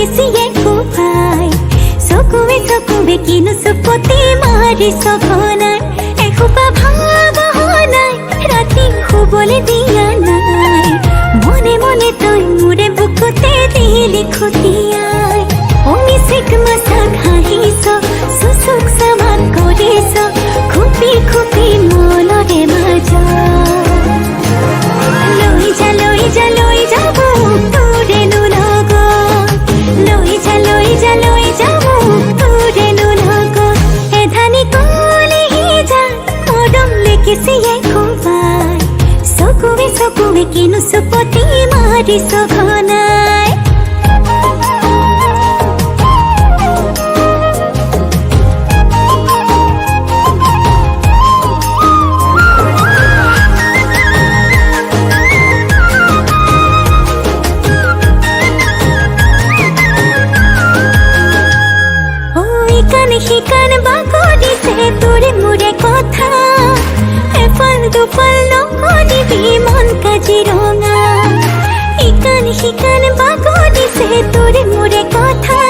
লেগেছিয়ে কোপায় চকুৱে কিনো চুপতি মাৰি সঘনাই এসোপা ভাৱনাই ৰাতি শুবলৈ দিয়া নাই মনে মনে তই মোৰে বুকুতে দিলি খুটিয়াই মিচিক মাছাক হাঁহিছ চুচুক চামাক কৰিছ খুপি খুপি মনৰে মাজত লৈ যাব তোৰেনো লগত লৈ যাব তোৰেনো লগত এধানি কলিহি যা মৰম লেগিছিয়ে কোবাই চকুৱে কিনো চুপতি মাৰি সঘনাই শিকান বাগৰিছে তোৰে মোৰে কথা এফাল দুফাল নকৰিবি মন কাজিৰঙা শিকান বাগৰিছে তোৰে মোৰে কথা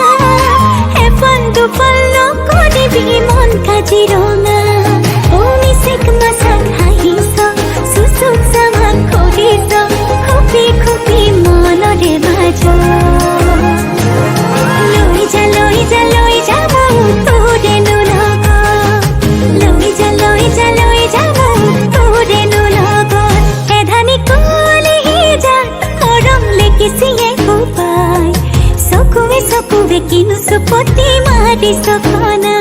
এফাল দুফাল নকৰিবি মন কাজিৰঙা মিচিক মাছাক হাঁহিছ চুচুক চামাক কৰিছ খুপি খুপি মনৰে মাজত লৈ যাব তোৰেনো লগত লৈ যাব তোৰেনো লগত এধানি কলিহি যা মৰম লেগিছিয়ে কোবাই চকুৱে কিনো চুপতি মাৰি সঘনাই